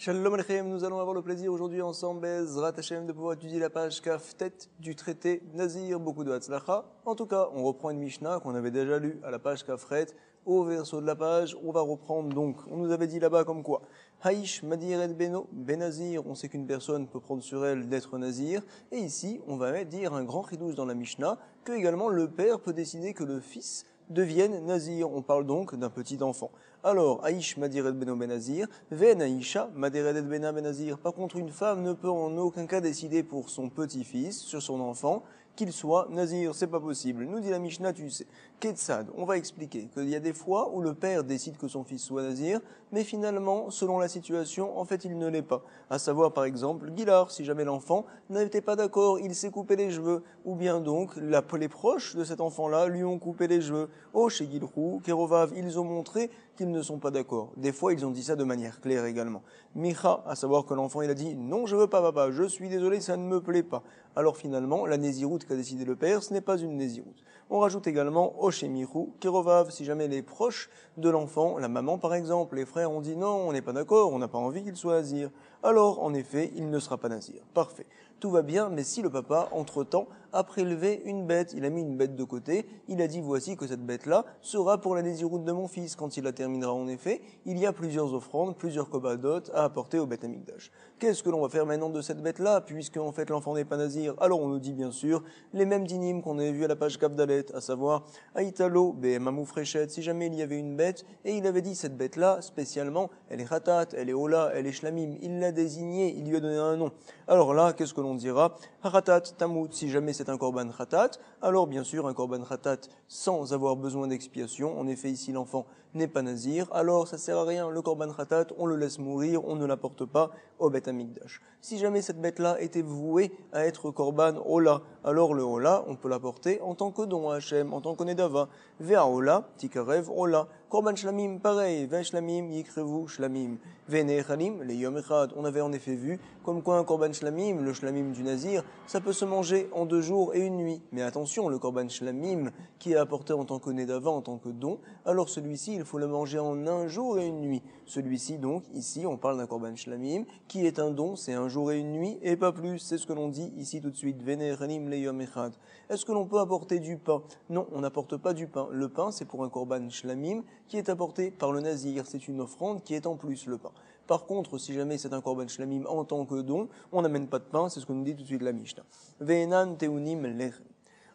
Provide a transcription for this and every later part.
Shalom Aleichem, nous allons avoir le plaisir aujourd'hui ensemble, Bezrat Hashem, de pouvoir étudier la page Kaftet du traité Nazir, beaucoup de Hatzlacha. En tout cas, on reprend une Mishnah qu'on avait déjà lue à la page Kafret, au verso de la page. On va reprendre donc, on nous avait dit là-bas comme quoi Haïsh Madir et Beno, Benazir, on sait qu'une personne peut prendre sur elle d'être Nazir. Et ici, on va dire un grand chidouche dans la Mishnah, que également le père peut décider que le fils deviennent Nazir. On parle donc d'un petit enfant. Alors, Aïch Madired Beno Benazir, Ven Aïcha Madired Bena Benazir. Par contre, une femme ne peut en aucun cas décider pour son petit-fils, sur son enfant, qu'il soit Nazir. C'est pas possible. Nous dit la Mishnah, tu sais. Ketsad, on va expliquer qu'il y a des fois où le père décide que son fils soit Nazir, mais finalement, selon la situation, en fait, il ne l'est pas. À savoir, par exemple, Gilar, si jamais l'enfant n'était pas d'accord, il s'est coupé les cheveux, ou bien donc, les proches de cet enfant-là lui ont coupé les cheveux. Oh, chez Gilrou, Kerovav, ils ont montré qu'ils ne sont pas d'accord. Des fois, ils ont dit ça de manière claire également. Micha, à savoir que l'enfant, il a dit, non, je veux pas, papa, je suis désolé, ça ne me plaît pas. Alors finalement, la Néziroute qu'a décidé le père, ce n'est pas une Néziroute. On rajoute également, Oshemiru, Kerovav, si jamais les proches de l'enfant, la maman par exemple, les frères ont dit non, on n'est pas d'accord, on n'a pas envie qu'il soit Nazir. Alors, en effet, il ne sera pas Nazir. Parfait. Tout va bien, mais si le papa, entre-temps, a prélevé une bête, il a mis une bête de côté, il a dit voici que cette bête-là sera pour la Néziroute de mon fils. Quand il la terminera en effet, il y a plusieurs offrandes, plusieurs kobadot à apporter au Beth Amikdash. Qu'est-ce que l'on va faire maintenant de cette bête-là, puisque en fait l'enfant n'est pas Nazir? Alors on nous dit bien sûr les mêmes dynimes qu'on avait vu à la page Kavdalet, à savoir Aïtalo, Behemamou Fréchet, si jamais il y avait une bête, et il avait dit cette bête-là, spécialement, elle est Khatat, elle est Ola, elle est Shlamim, il l'a désignée, il lui a donné un nom. Alors là, qu'est-ce que l'on dira? Khatat, Tamout, si jamais c'est un korban Khatat, alors bien sûr un korban Khatat sans avoir besoin d'expiation, en effet ici l'enfant n'est pas Nazir, alors ça sert à rien, le korban Khatat, on le laisse mourir, on ne l'apporte pas au Beth Amikdash. Si jamais cette bête-là était vouée à être korban Ola, alors le Ola, on peut l'apporter en tant que don à Hachem, en tant que Nedava. Vea Ola, Tikarev Ola. Korban Shlamim, pareil, Ve Shlamim, Yikrevu Shlamim. Vene Chalim, les Yom Echad. On avait en effet vu comme quoi un Korban Shlamim, le Shlamim du Nazir, ça peut se manger en 2 jours et une nuit. Mais attention, le Korban Shlamim qui est apporté en tant que Nedava, en tant que don, alors celui-ci, il faut le manger en 1 jour et une nuit. Celui-ci, donc, ici, on parle d'un Korban Shlamim qui est un don, c'est 1 jour et une nuit et pas plus. C'est ce que l'on dit ici tout de suite. Vene Chalim, les Yom Echad. Est-ce que l'on peut apporter du pain? Non, on n'apporte pas du pain. Le pain, c'est pour un Korban Shlamim qui est apporté par le Nazir. C'est une offrande qui est en plus le pain. Par contre, si jamais c'est un Korban Shlamim en tant que don, on n'amène pas de pain, c'est ce que nous dit tout de suite la Mishnah. Ve'enan teunim lechem.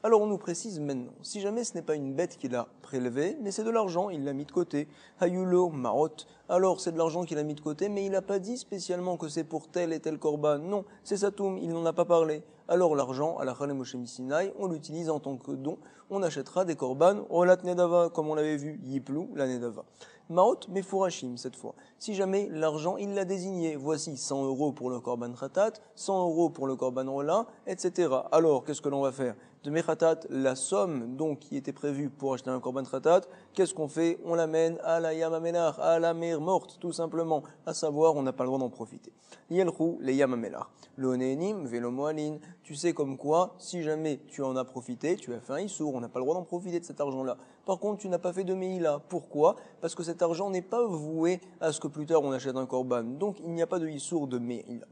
Alors on nous précise maintenant, si jamais ce n'est pas une bête qu'il a prélevée, mais c'est de l'argent, il l'a mis de côté. Hayulo maot. Alors c'est de l'argent qu'il a mis de côté, mais il n'a pas dit spécialement que c'est pour tel et tel korban. Non, c'est Satoum, il n'en a pas parlé. Alors l'argent, à la Chalem Moshe Sinai, on l'utilise en tant que don. On achètera des korban olat nedava, comme on l'avait vu, yiplou la nedava. Maot mefurashim cette fois. Si jamais l'argent, il l'a désigné, voici 100 € pour le korban khatat, 100 € pour le korban ola, etc. Alors qu'est-ce que l'on va faire? De Mechatat, la somme donc qui était prévue pour acheter un korban khatat, qu'est-ce qu'on fait? On l'amène à la Yamamelar, à la mer morte, tout simplement. À savoir, on n'a pas le droit d'en profiter. Yelchou, les Yamamelar. Le Onenim, Velo Moalin. Tu sais comme quoi, si jamais tu en as profité, tu as fait un issour, on n'a pas le droit d'en profiter de cet argent-là. Par contre, tu n'as pas fait de Meïla. Pourquoi? Parce que cet argent n'est pas voué à ce que plus tard on achète un korban. Donc, il n'y a pas de issour de Meïla.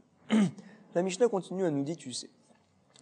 La Mishnah continue à nous dire, tu sais.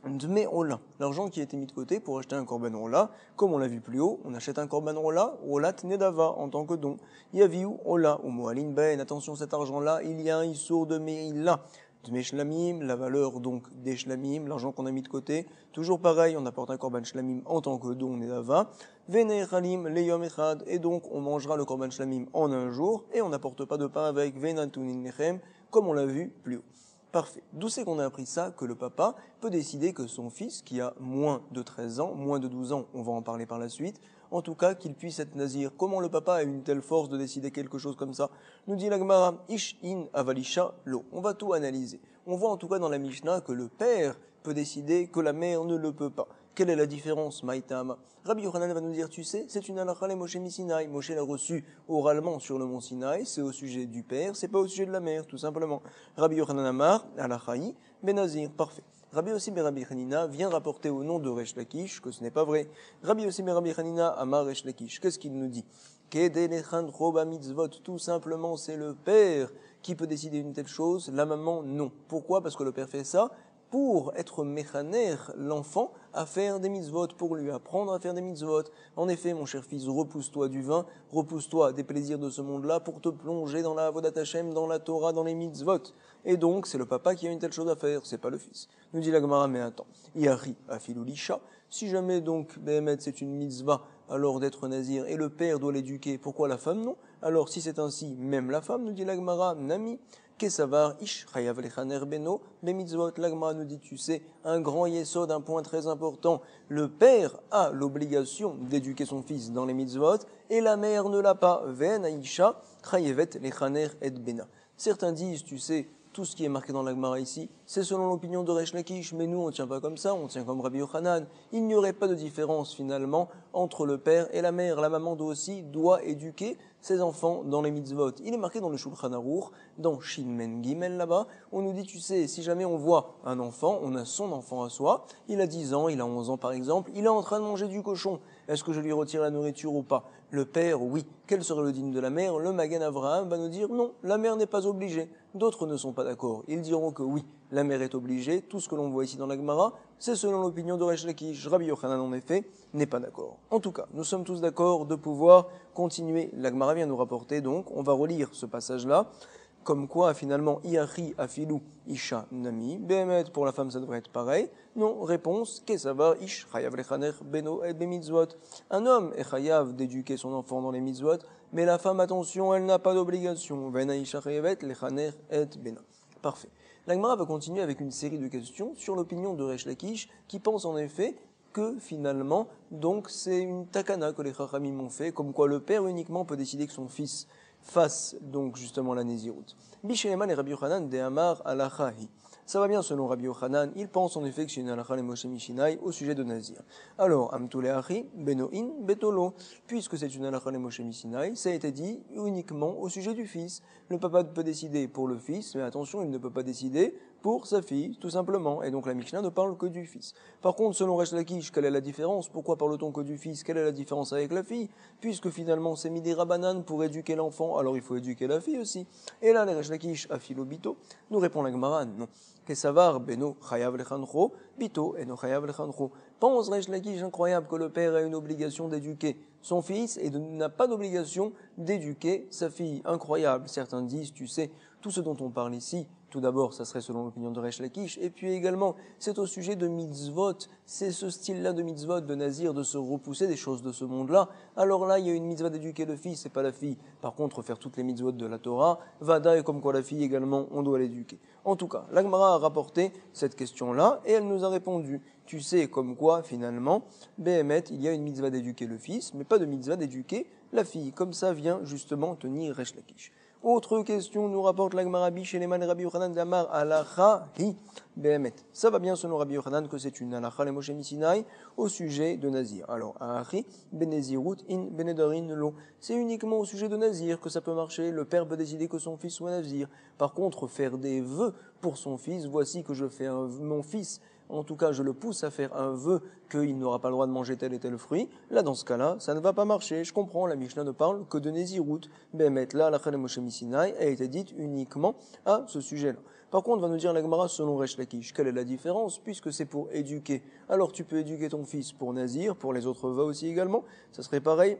Dme Ola, l'argent qui a été mis de côté pour acheter un korban Ola, comme on l'a vu plus haut, on achète un korban Ola, Olat Nedava, en tant que don. Yaviu Ola, ou Moalin Ben, attention cet argent-là, il y a un issour de Meïla. Dme Shlamim, la valeur donc des Shlamim, l'argent qu'on a mis de côté, toujours pareil, on apporte un korban Shlamim en tant que don Nedava. Vene Chalim, le Yom Echad, et donc on mangera le korban Shlamim en 1 jour, et on n'apporte pas de pain avec Venantunin Nechem, comme on l'a vu plus haut. Parfait. D'où c'est qu'on a appris ça? Que le papa peut décider que son fils, qui a moins de 13 ans, moins de 12 ans, on va en parler par la suite, en tout cas qu'il puisse être nazir. Comment le papa a une telle force de décider quelque chose comme ça? Nous dit la Gemara, Ish in avalisha lo. On va tout analyser. On voit en tout cas dans la Mishnah que le père peut décider que la mère ne le peut pas. Quelle est la différence, Maïtama? Rabbi Yochanan va nous dire, tu sais, c'est une halakha les Moshe Sinai. Moshe l'a reçu oralement sur le mont Sinaï, c'est au sujet du père, c'est pas au sujet de la mère, tout simplement. Rabbi Yochanan Amar, halakhaï, Benazir, parfait. Rabbi Yossi ben Rabbi Hanina vient rapporter au nom de Resh Lakish que ce n'est pas vrai. Rabbi Yossi ben Rabbi Hanina Amar Resh Lakish, qu'est-ce qu'il nous dit? Kedelechancho bamitzvot, tout simplement, c'est le père qui peut décider une telle chose, la maman non. Pourquoi? Parce que le père fait ça pour être méchaner l'enfant à faire des mitzvot, pour lui apprendre à faire des mitzvot. En effet, mon cher fils, repousse-toi du vin, repousse-toi des plaisirs de ce monde-là pour te plonger dans la Avodat Hashem, dans la Torah, dans les mitzvot. Et donc, c'est le papa qui a une telle chose à faire, c'est pas le fils. Nous dit la Gemara, mais attends, Yari afilou lisha, si jamais donc, Behemet, c'est une mitzvah, alors d'être nazir, et le père doit l'éduquer, pourquoi la femme non? Alors si c'est ainsi, même la femme, nous dit la Gemara, nami, Kesavar ish chayav lechaner beno bemitzvot. L'Agma nous dit, tu sais, un grand yesod, un point très important. Le père a l'obligation d'éduquer son fils dans les mitzvot et la mère ne l'a pas. Ven aisha chayevet lechaner et bena. Certains disent, tu sais, tout ce qui est marqué dans l'Agmara ici, c'est selon l'opinion de Resh Lakish, mais nous on ne tient pas comme ça, on tient comme Rabbi Yochanan. Il n'y aurait pas de différence finalement entre le père et la mère. La maman doit éduquer ses enfants dans les mitzvot. Il est marqué dans le Shulchan Aruch, dans Shin Men Gimel là-bas, on nous dit, tu sais, si jamais on voit un enfant, on a son enfant à soi, il a 10 ans, il a 11 ans par exemple, il est en train de manger du cochon, est-ce que je lui retire la nourriture ou pas? Le père, oui. Quel serait le digne de la mère? Le Magen Avraham va nous dire, non, la mère n'est pas obligée. D'autres ne sont pas d'accord. Ils diront que oui, la mère est obligée. Tout ce que l'on voit ici dans la Gemara, c'est selon l'opinion de Resh Lakish. Rabbi Yochanan, en effet, n'est pas d'accord. En tout cas, nous sommes tous d'accord de pouvoir continuer. La Gemara vient nous rapporter, donc, on va relire ce passage-là. Comme quoi, finalement, Iachi afilou isha nami. Behemet, pour la femme, ça devrait être pareil. Non, réponse, Kesavar ish chayav lechaner beno et bemitzvot. Un homme est chayav d'éduquer son enfant dans les mitzvot, mais la femme, attention, elle n'a pas d'obligation. Vena isha chayavet lechaner et bena. Parfait. La Gemara va continuer avec une série de questions sur l'opinion de Resh Lakish, qui pense en effet que finalement, donc, c'est une takana que les chachamim ont fait, comme quoi le père uniquement peut décider que son fils fasse donc justement la Nézirut. Bishéleman et Rabbi Yochanan de Amar alachahi. Ça va bien selon Rabbi Yochanan, il pense en effet que c'est une halakha le Moshe Mishinai au sujet de Nazir. Alors, Amtuleachi, Benoin, Betolo, puisque c'est une halakha le Moshe Mishinai, ça a été dit uniquement au sujet du fils. Le papa peut décider pour le fils, mais attention, il ne peut pas décider pour sa fille, tout simplement. Et donc la Mishnah ne parle que du fils. Par contre, selon Resh Lakish, quelle est la différence? Pourquoi parle-t-on que du fils? Quelle est la différence avec la fille? Puisque finalement c'est midi rabanan pour éduquer l'enfant, alors il faut éduquer la fille aussi. Et là, les Resh Lakish afilo bito, nous répond la Gemara, non. Kesavar beno chayav lechancho, bito eno chayav lechancho. Pense Resh Lakish incroyable que le père a une obligation d'éduquer son fils et n'a pas d'obligation d'éduquer sa fille. Incroyable. Certains disent, tu sais, tout ce dont on parle ici, tout d'abord, ça serait selon l'opinion de Resh Lakish, et puis également, c'est au sujet de mitzvot, c'est ce style-là de mitzvot, de nazir, de se repousser des choses de ce monde-là. Alors là, il y a une mitzvah d'éduquer le fils, et pas la fille. Par contre, faire toutes les mitzvot de la Torah, vada, et comme quoi la fille également, on doit l'éduquer. En tout cas, l'Agmara a rapporté cette question-là, et elle nous a répondu. Tu sais comme quoi, finalement, Behemet, il y a une mitzvah d'éduquer le fils, mais pas de mitzvah d'éduquer la fille. Comme ça vient justement tenir Resh Lakish. Autre question, nous rapporte l'Agmara chez les man Rabbi Yochanan d'Amar alacha hi behemet. Ça va bien selon Rabbi Yochanan que c'est une alacha le Moshe Mishinai au sujet de Nazir. Alors, achi benezirut in benedarin lo. C'est uniquement au sujet de Nazir que ça peut marcher. Le père peut décider que son fils soit Nazir. Par contre, faire des vœux pour son fils, voici que je fais mon fils. En tout cas, je le pousse à faire un vœu qu'il n'aura pas le droit de manger tel et tel fruit. Là, dans ce cas-là, ça ne va pas marcher. Je comprends, la Mishnah ne parle que de Nézirut. Behemet, là, la Chale Moshe Mishinai a été dite uniquement à ce sujet-là. Par contre, va nous dire la Gemara selon Resh Lakish. Quelle est la différence? Puisque c'est pour éduquer. Alors, tu peux éduquer ton fils pour Nazir, pour les autres vœux aussi également. Ça serait pareil.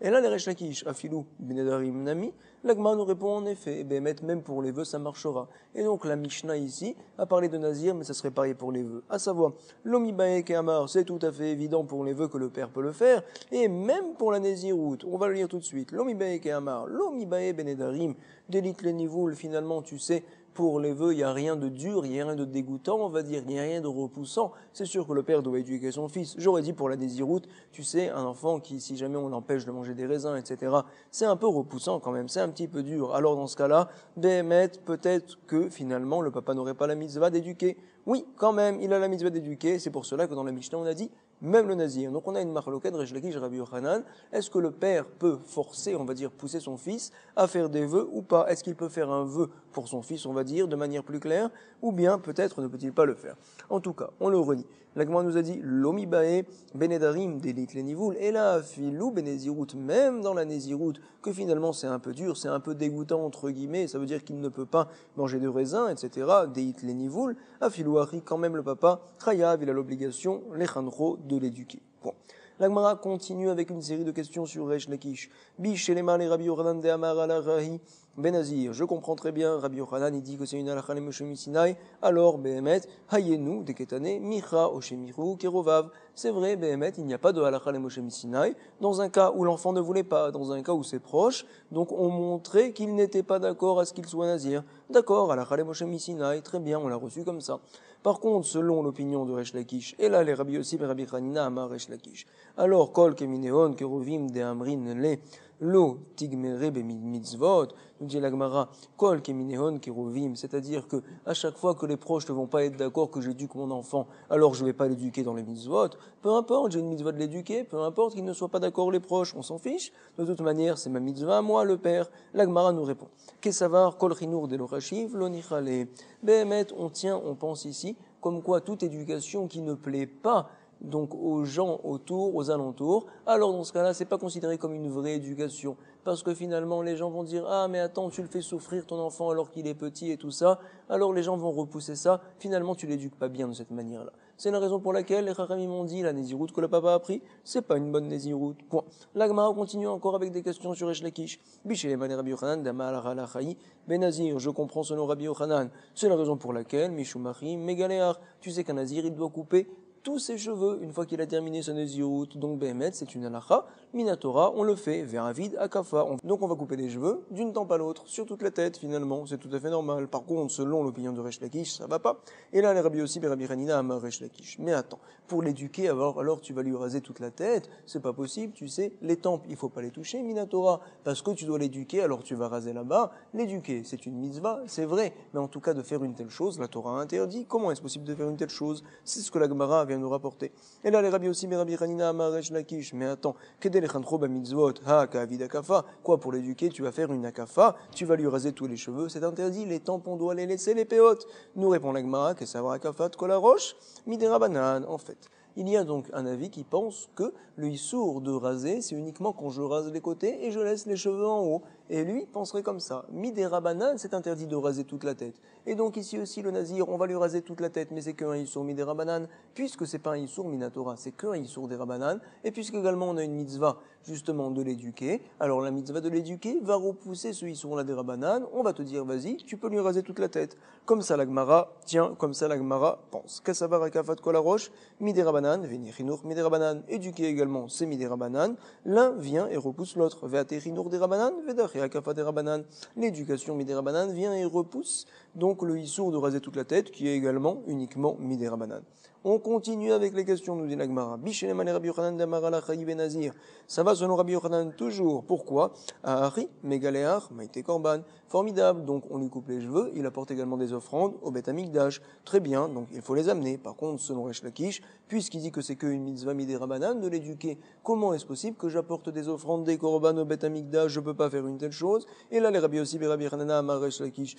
Et là, les Resh Lakish, Afilou, Benedarim, Nami. La Gemara nous répond en effet, Behemet, même pour les vœux, ça marchera. Et donc, la Mishnah ici a parlé de Nazir, mais ça serait pareil pour les vœux. À savoir, l'Omibaek et Amar, c'est tout à fait évident pour les vœux que le père peut le faire. Et même pour la Nézirut, on va le lire tout de suite. L'Omibaek et Amar, l'Omibaek Benedarim, délite les niveaux, finalement, tu sais, pour les vœux, il n'y a rien de dur, il n'y a rien de dégoûtant, on va dire, il n'y a rien de repoussant. C'est sûr que le père doit éduquer son fils. J'aurais dit pour la Nézirut, tu sais, un enfant qui, si jamais on l'empêche de manger des raisins, etc., c'est un peu repoussant quand même, c'est un petit peu dur. Alors dans ce cas-là, Behemet, peut-être que finalement le papa n'aurait pas la mitzvah d'éduquer. Oui, quand même, il a la mitzvah d'éduquer, c'est pour cela que dans la Mishnah on a dit même le nazir. Donc on a une marloquette, Resh Lakish, Rabbi Yochanan. Est-ce que le père peut forcer, on va dire, pousser son fils à faire des vœux ou pas? Est-ce qu'il peut faire un vœu pour son fils, on va dire, de manière plus claire, ou bien peut-être ne peut-il pas le faire? En tout cas, on le redit. L'Agma nous a dit Lomibae Benedarim Delit Lenivoul, et là, Filou Benezirut, même dans la Nézirut, que finalement c'est un peu dur, c'est un peu dégoûtant, entre guillemets, ça veut dire qu'il ne peut pas manger de raisin, etc. Deit Lenivoul, Afilou Ari, quand même le papa, Chayav, il a l'obligation, Lechanro, de l'éduquer. Bon. L'Agmara continue avec une série de questions sur Resh Lakish. Bishelema le Rabbi Yochanan de Amar ala Rahi Benazir. Je comprends très bien, Rabbi Yochanan, il dit que c'est une halakha le Moshe Sinai. Alors, Behemet, Hayenu, Deketane, Micha, Oshemiru, Kerovav. C'est vrai, Behemet, il n'y a pas de halakha le Moshe Sinai. Dans un cas où l'enfant ne voulait pas, dans un cas où ses proches, donc on montrait qu'il n'était pas d'accord à ce qu'il soit nazir. D'accord, halakha le Moshe Sinai, très bien, on l'a reçu comme ça. Par contre, selon l'opinion de Resh Lakish, et là les Rabbi Yossi et Rabbi Hanina amar Resh Lakish, alors kol kemineon kerovim de amrin le lo tigmere be mitzvot, nous dit la Gemara, kol kemineon kerovim, c'est-à-dire que à chaque fois que les proches ne vont pas être d'accord que j'éduque mon enfant, alors je ne vais pas l'éduquer dans les mitzvot. Peu importe, j'ai une mitzvah de l'éduquer, peu importe qu'ils ne soient pas d'accord les proches, on s'en fiche. De toute manière, c'est ma mitzvah, moi le père. La Gemara nous répond, kesavar kol chinour de l'orashiv lo nichale. Behemet, on pense ici, comme quoi toute éducation qui ne plaît pas donc aux gens autour, aux alentours, alors dans ce cas-là, c'est pas considéré comme une vraie éducation, parce que finalement les gens vont dire ah mais attends, tu le fais souffrir ton enfant alors qu'il est petit et tout ça, alors les gens vont repousser ça, finalement tu l'éduques pas bien de cette manière-là. C'est la raison pour laquelle les Chachamim m'ont dit la Néziroute que le papa a pris, c'est pas une bonne Néziroute. Point. La Gemara continue encore avec des questions sur Resh Lakish. Bishelema Rabbi Yochanan d'Amar Halachaï Benazir, je comprends selon Rabbi Yochanan. C'est la raison pour laquelle Mishumachim Megaléar, tu sais qu'un Nazir il doit couper tous ses cheveux une fois qu'il a terminé sa Nézirut. Donc Behemet, c'est une halakha. Minatora, on le fait vers un vide à kafa. Donc on va couper les cheveux d'une tempe à l'autre, sur toute la tête finalement. C'est tout à fait normal. Par contre, selon l'opinion de Resh Lakish, ça va pas. Et là, les Rabbi Yossi et Rabbi Hanina amar Resh Lakish. Mais attends, pour l'éduquer, alors tu vas lui raser toute la tête. C'est pas possible, tu sais. Les tempes, il faut pas les toucher, Minatora, parce que tu dois l'éduquer, alors tu vas raser là-bas. L'éduquer, c'est une mitzvah, c'est vrai. Mais en tout cas, de faire une telle chose, la Torah interdit. Comment est-ce possible de faire une telle chose? C'est ce que la Gemara vient nous rapporter. Et là, les Rabbi aussi, mais Rabbi Hanina amar Resh Lakish. Mais attends, kedel echancho ba mitzvot, ha ka'avid akafa. Quoi, pour l'éduquer, tu vas faire une akafa, tu vas lui raser tous les cheveux, c'est interdit. Les tampons, on doit les laisser, les péotes. Nous répond la Gemara, que savoir akafat kola roche, midera banane. En fait, il y a donc un avis qui pense que le issour de raser, c'est uniquement quand je rase les côtés et je laisse les cheveux en haut. Et lui penserait comme ça. Midera banane, c'est interdit de raser toute la tête. Et donc ici aussi, le nazir, on va lui raser toute la tête, mais c'est qu'un issour midera banane, puisque c'est pas un issour minatora, c'est qu'un issour dera banane, et puisque également on a une mitzvah, justement, de l'éduquer, alors la mitzvah de l'éduquer va repousser ce issour-là dera banane, on va te dire, vas-y, tu peux lui raser toute la tête. Comme ça, la Gemara, tiens, comme ça, la Gemara pense. Kassavar akafat kol harosh, midera banane, veni chinur midera banane, éduquer également, c'est midera banane, l'un vient et repousse l'autre. Veate chinur dera banane, vedach et akafat dera banane. L'éducation midera banane vient et repousse donc le issour de raser toute la tête, qui est également uniquement midera banane. On continue avec les questions, nous dit la Gemara. Bishelema le Rabbi Yochanan d'Amar Halachaï Benazir. Ça va selon Rabbi Yochanan toujours. Pourquoi? Ahari, Megaleach, Maïté Korban. Formidable. Donc on lui coupe les cheveux. Il apporte également des offrandes au Beth Amikdash. Très bien. Donc il faut les amener. Par contre, selon Resh Lakish, puisqu'il dit que c'est qu'une mitzvah midera banane de l'éduquer, comment est-ce possible que j'apporte des offrandes, des korban au Beth Amikdash? Je peux pas faire une telle chose. Et là, les Rabbi Yossi et Rabbi Hanana amar Resh Lakish.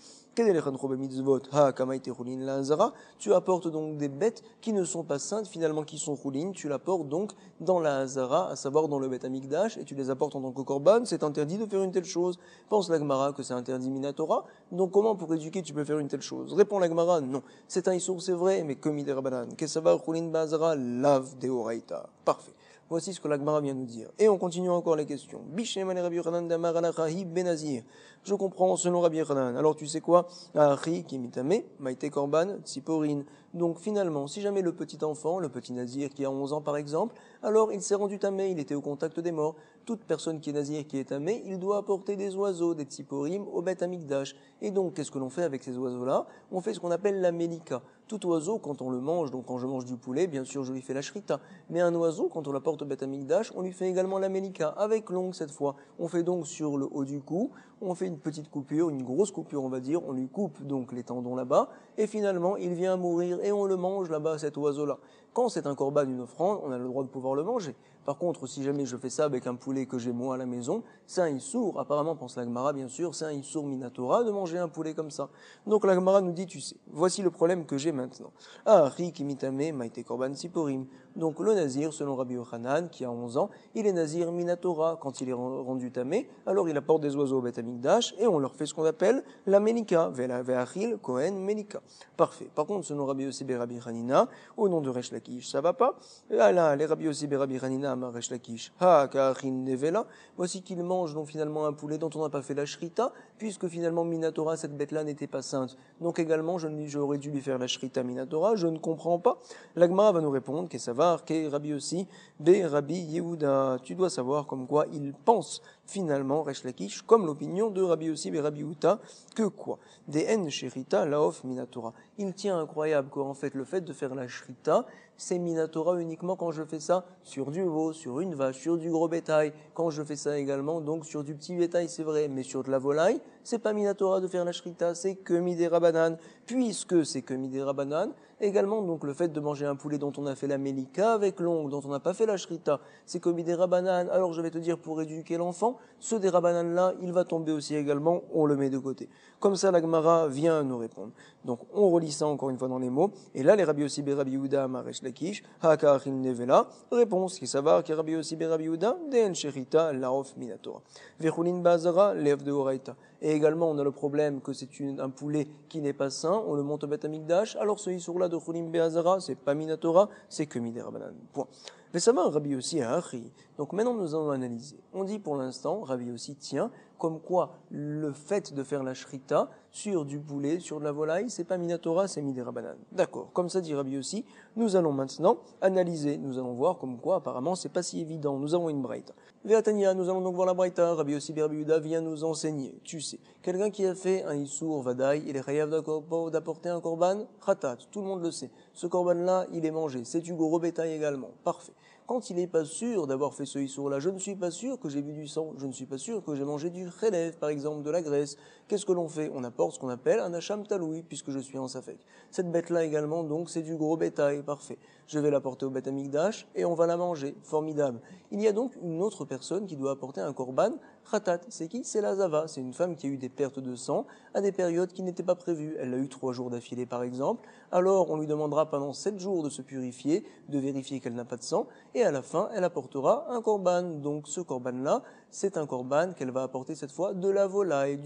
Tu apportes donc des bêtes qui ne sont pas saintes, finalement qui sont roulines, tu l'apportes donc dans la Hazara, à savoir dans le Beth Amikdash, et tu les apportes en tant que korban, c'est interdit de faire une telle chose. Pense la Gemara que c'est interdit minatora, donc comment pour éduquer tu peux faire une telle chose? Répond la Gemara, non. C'est un issour, c'est vrai, mais que midera banan. Kesavar roulin bazara, lave deoraita. Parfait. Voici ce que la Gemara vient nous dire. Et on continue encore les questions. Bisheman Rabbi Yochanan d'Amar Halachaï Benazir. Je comprends selon Rabbi Yochanan. Alors tu sais quoi? Achi kimitame, maïté korban, tsiporin. Donc finalement, si jamais le petit enfant, le petit nazir qui a 11 ans par exemple, alors il s'est rendu tamé, il était au contact des morts. Toute personne qui est nazir, qui est tamé, il doit apporter des oiseaux, des tsiporim, au Beth Amikdash. Et donc, qu'est-ce que l'on fait avec ces oiseaux-là? On fait ce qu'on appelle la mélika. Tout oiseau, quand on le mange, donc quand je mange du poulet, bien sûr, je lui fais la shrita. Mais un oiseau, quand on l'apporte au Beth Amikdash, on lui fait également la melika, avec l'ongle cette fois. On fait donc sur le haut du cou, on fait une petite coupure, une grosse coupure, on va dire, on lui coupe donc les tendons là-bas, et finalement, il vient mourir et on le mange là-bas, cet oiseau-là. Quand c'est un korban, une offrande, on a le droit de pouvoir le manger. Par contre, si jamais je fais ça avec un poulet que j'ai moi à la maison, c'est un issour. Apparemment, pense la Gemara, bien sûr, c'est un issour minatora de manger un poulet comme ça. Donc la Gemara nous dit, tu sais, voici le problème que j'ai maintenant. Ah, ri kimitame maite korban siporim. Donc le nazir, selon Rabbi Yochanan, qui a 11 ans, il est nazir minatora. Quand il est rendu tamé, alors il apporte des oiseaux au Beth Amikdash et on leur fait ce qu'on appelle la melika, ve'achil kohen melika. Parfait. Par contre, selon Rabbi Yossi ben Rabbi Hanina, au nom de Resh Lakish, ça va pas. Ah là, les Rabbi Yossi ben Rabbi Hanina, Resh Lakish, ha ka'achin nevela. Voici qu'il mange donc finalement un poulet dont on n'a pas fait la shrita, puisque finalement minatora, cette bête-là n'était pas sainte. Donc également, j'aurais dû lui faire la shrita minatora. Je ne comprends pas. L'Agma va nous répondre que ça va. Rabbi aussi, be Rabbi Yehuda. Tu dois savoir comme quoi il pense finalement, Resh Lakish, comme l'opinion de Rabbi aussi, be Rabbi Yehuda, que quoi? Des en shrita laof minatora. Il tient incroyable qu'en fait le fait de faire la shrita, c'est minatora uniquement quand je fais ça sur du veau, sur une vache, sur du gros bétail. Quand je fais ça également, donc sur du petit bétail, c'est vrai, mais sur de la volaille, c'est pas minatora de faire la shrita, c'est que midera banane. Puisque c'est que midera banane, également donc le fait de manger un poulet dont on a fait la melika avec l'ongle, dont on n'a pas fait la shrita, c'est que midera banane. Alors je vais te dire, pour éduquer l'enfant, ce dera banane là, il va tomber aussi également, on le met de côté. Comme ça, la Gemara vient nous répondre. Donc on relit ça encore une fois dans les mots. Et là, les Rabbi Yossi ben Rabbi Yehuda Maresh Lakish, Hakachin Nevela, réponse qui savoir que Rabbi Yossi ben Rabbi Yehuda, Den Sherita Laof Minatora. Vechulin Bazara, Lev de Horaïta. Et également, on a le problème que c'est un poulet qui n'est pas sain, on le monte au Beth Amikdash, alors ce issour-là de Chulim Be'azara, c'est pas Minatora, c'est que Midera Banan. Point. Mais ça va, Rabbi Yossi a Achi. Donc maintenant, nous allons analyser. On dit pour l'instant, Rabbi Yossi tient, comme quoi le fait de faire la shrita sur du poulet, sur de la volaille, c'est pas minatora, c'est midera banane. D'accord. Comme ça dit Rabbi Yossi, nous allons maintenant analyser, nous allons voir comme quoi apparemment c'est pas si évident. Nous avons une braïta. Ve'atania, nous allons donc voir la braïta. Rabbi Yossi ben Rabbi Yehuda vient nous enseigner. Tu sais, quelqu'un qui a fait un issour vadaï, il est chayav d'apporter un korban khatat. Tout le monde le sait. Ce korban-là, il est mangé. C'est du gros bétail également. Parfait. Quand il n'est pas sûr d'avoir fait ce issour-là, je ne suis pas sûr que j'ai vu du sang, je ne suis pas sûr que j'ai mangé du chélèv, par exemple, de la graisse. Qu'est-ce que l'on fait? On apporte ce qu'on appelle un hacham taloui, puisque je suis en safek. Cette bête-là également, donc, c'est du gros bétail, parfait. Je vais l'apporter au Beth Amikdash et on va la manger, formidable. Il y a donc une autre personne qui doit apporter un korban khatat. C'est qui? C'est la zava, c'est une femme qui a eu des pertes de sang à des périodes qui n'étaient pas prévues. Elle l'a eu 3 jours d'affilée, par exemple. Alors, on lui demandera pendant 7 jours de se purifier, de vérifier qu'elle n'a pas de sang, et à la fin, elle apportera un korban. Donc ce korban-là, c'est un korban qu'elle va apporter cette fois de la volaille,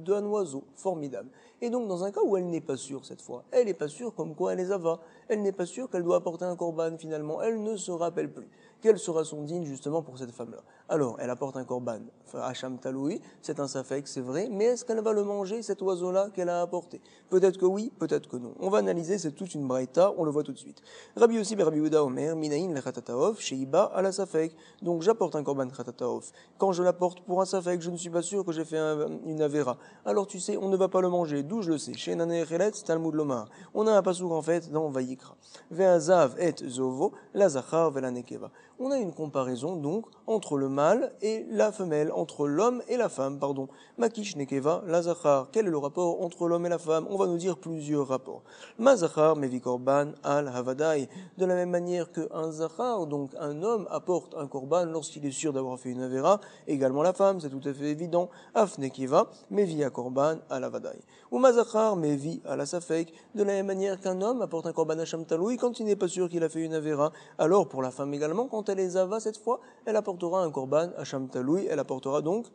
d'un oiseau. Formidable. Et donc dans un cas où elle n'est pas sûre cette fois, elle n'est pas sûre comme quoi elle les ava, elle n'est pas sûre qu'elle doit apporter un korban finalement, elle ne se rappelle plus. Quel sera son digne justement pour cette femme-là? Alors, elle apporte un korban, hacham taloui, c'est un safek, c'est vrai, mais est-ce qu'elle va le manger, cet oiseau-là qu'elle a apporté? Peut-être que oui, peut-être que non. On va analyser, c'est toute une braïta, on le voit tout de suite. Rabbi Yossi ben Rabbi Yehuda Omer, minaïn le khatataof, sheiba à la safek. Donc j'apporte un korban khatataof. Quand je l'apporte pour un safek, je ne suis pas sûr que j'ai fait une avera. Alors tu sais, on ne va pas le manger, d'où je le sais. Chez Nane Echeletz, Talmud Lomar. On a un pasouk en fait dans Vayikra. Ve'azav et zovo, la zachar ve la nekeva. On a une comparaison donc entre le mâle et la femelle, entre l'homme et la femme, pardon. Makish nekeva, la zachar. Quel est le rapport entre l'homme et la femme? On va nous dire plusieurs rapports. Ma zachar mevi korban al havadai. De la même manière qu'un zachar, donc un homme, apporte un korban lorsqu'il est sûr d'avoir fait une avera, également la femme, c'est tout à fait évident. Af nekeva, mevi a korban al havadai. Ou ma zachar mevi à la safek. De la même manière qu'un homme apporte un korban hacham taloui quand il n'est pas sûr qu'il a fait une avera. Alors pour la femme également, quand elle est zava cette fois, elle apportera un korban hacham taloui, elle apportera donc